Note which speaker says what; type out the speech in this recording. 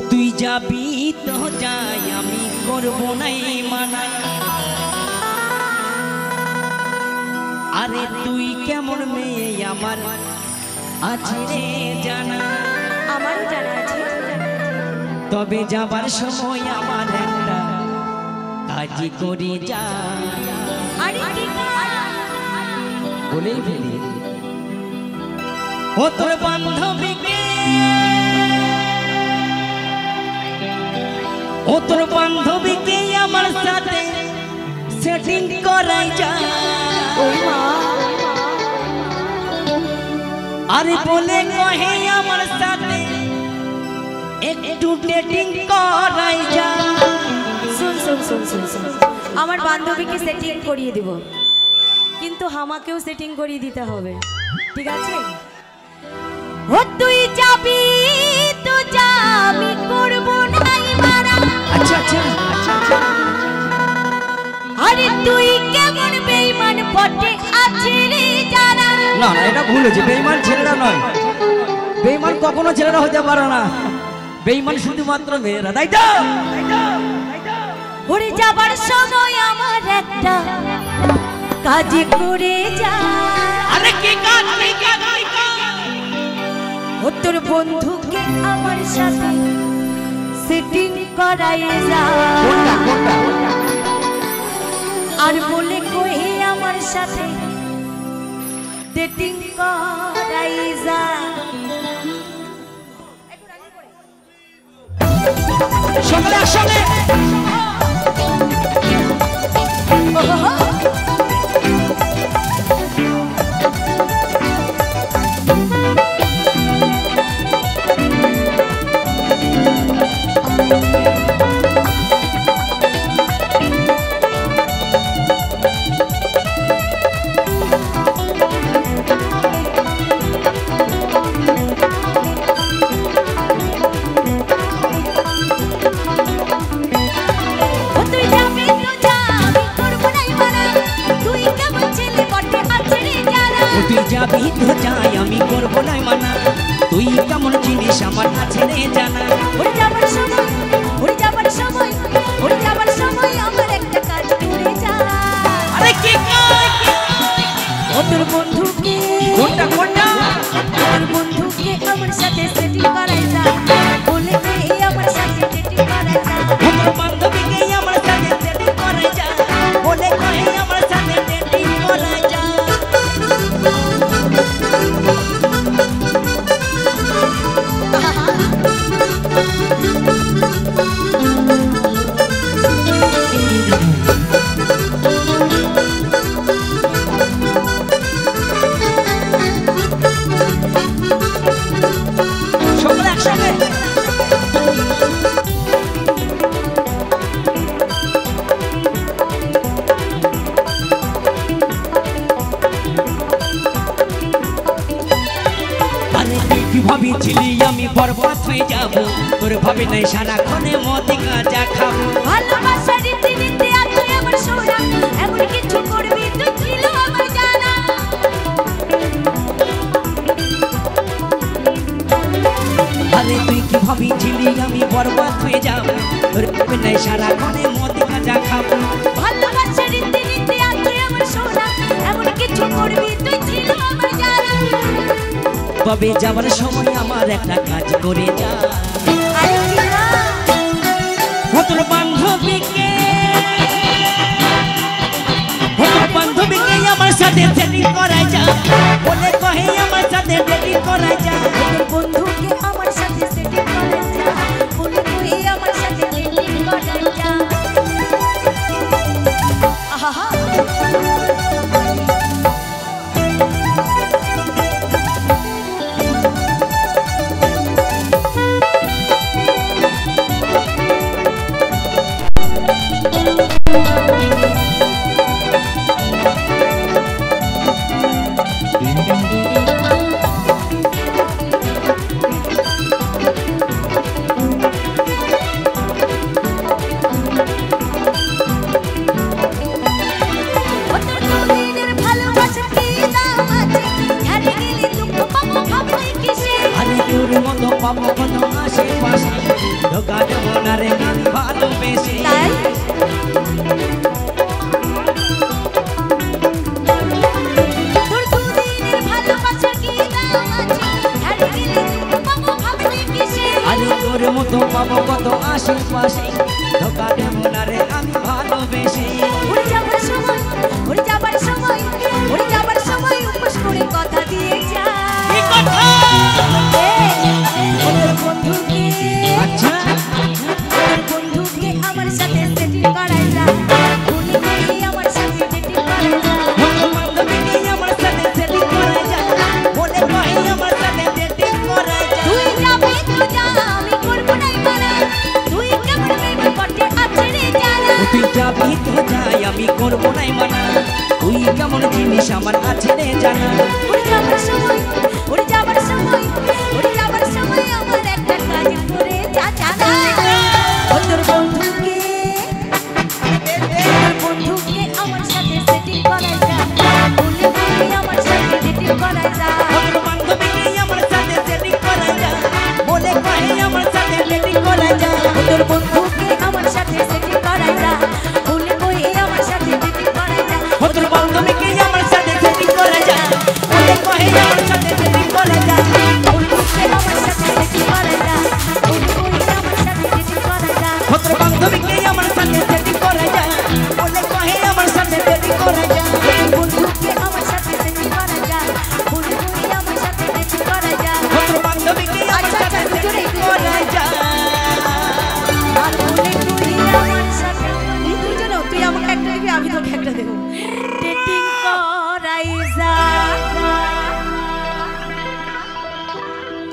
Speaker 1: তুই যাবি তো যাই আমি করব নাই মানা আরে তুই কেমন মেয়ে আমার আছে রে জানা
Speaker 2: আমারও জানা আছে
Speaker 1: তবে যাবার সময় আমার একটা কাজ করে যা
Speaker 2: আরে কি
Speaker 1: বলেই ফেলি ও তোর বান্ধবীকে ও তোর বান্ধবীকে আমার সাথে সেটিং করাই যা
Speaker 2: ওই মা
Speaker 1: আরে বলে কহে আমার সাথে একটু ডেটিং করাই যা
Speaker 2: শুন শুন শুন শুন শুন আমার বান্ধবীকে সেটিং করিয়ে দিব কিন্তু আমাকেও সেটিং করিয়ে দিতে হবে ঠিক আছে ও তুই যাবি তো যা আমি করব নাই মারা
Speaker 1: আচ্ছা আচ্ছা
Speaker 2: আরে তুই কেমন বেঈমান পটে আছে রে জানা
Speaker 1: না না এটা ভুল হয়েছে বেঈমান ছেলেরা নয় বেঈমান কখনো ছেলেরা হতে পারে না বেঈমান শুধুমাত্র মেয়েরা তাই তো
Speaker 2: ওরে যাবার সময় আমার একটা কাজ করে যা
Speaker 1: আরে কি কাজ কি কাজ
Speaker 2: ও তোর বন্ধুকে আমার সাথে সেটিং করাই যা
Speaker 1: কোনটা কোনটা
Speaker 2: আর বলে কই আমার সাথে ডেটিং করাই যা
Speaker 1: সকালে আসলে তুই যাবি তো যাই আমি করব নাই মানা তুই কেমন জিনিস আমার কাছে রে জানা
Speaker 2: ওরে যাবার সময় আমার একটা কাজ করে যা
Speaker 1: আরে কি কাজ
Speaker 2: ও তোর বন্ধুকে
Speaker 1: কোনটা কোনটা
Speaker 2: তোর বন্ধুকে আমার সাথে সেটিং করাই যা বলে কই আমার সাথে সেটিং করাই যা
Speaker 1: ও তোর বান্ধবীকে আমার সাথে সেটিং করে যা বলে কই আমার সাথে সেটিং করে যা সকলে একসঙ্গে কি ভাবিছিলি আমি বরবাদ হয়ে যাব তোর ভাবে নাই সারাক্ষণে মদ গাঁজা খাবো
Speaker 2: ভালোবাসা রীতি নীতি আর তুই আমার সোনা এমন কিছু করবি তুই ছিল আমার জানা
Speaker 1: আরে তুই কি ভাবিছিলি আমি বরবাদ হয়ে যাব তোর ভাবে নাই সারাক্ষণে মদ গাঁজা খাবো
Speaker 2: ভালোবাসা রীতি নীতি আর তুই আমার সোনা এমন কিছু করবি তুই ছিল আমার জানা
Speaker 1: তবে যাবার সময় আমার একটা কাজ করে যা
Speaker 2: আরে কি না
Speaker 1: ও তোর বান্ধবীকে আমার সাথে ডেটিং করাই যা বলে কহে আমার সাথে ডেটিং করাই যা
Speaker 2: তোর বন্ধুকে আমার সাথে সেটিং করাই যা বলে কই আমার সাথে সেটিং করাই যা আহা
Speaker 1: ধোকা দেব না রে আমি ভালোবেসে।
Speaker 2: তাই তোর দুদিনের ভালোবাসার কি দাম আছে, হারিয়ে গেলে পাবো ভাবলে কিসে?
Speaker 1: আরে তোর মতো পাবো কত আশেপাশে, ধোকা দেব না রে আমি ভালোবেসে।
Speaker 2: উড়ে যাবার সময়, উড়ে যাবার সময়, উড়ে যাবার সময় উপোস করে কথা দিয়ে যা।
Speaker 1: কি কথা?
Speaker 2: ওদের বন্ধুকে,
Speaker 1: আচ্ছা
Speaker 2: ওদের বন্ধুকে আমার সাথে সেটিং করাই যা। উনি করে আমার সাথে সেটিং করাই যা।
Speaker 1: বন্ধু বান্ধবীকে আমার সাথে সেটিং করাই যা, বলে ভাই আমার সাথে সেটিং করাই যা।
Speaker 2: তুই যাবি তো যা, আমি করবো নাই মানা। তুই কেমন মেয়ে করতে আছে রে জানা।
Speaker 1: তুই যাবি তো যাই আমি করবো নাই মানা, তুই কেমন জিনিস আমার আছে রে জানা।
Speaker 2: উড়ে যাবার সময়,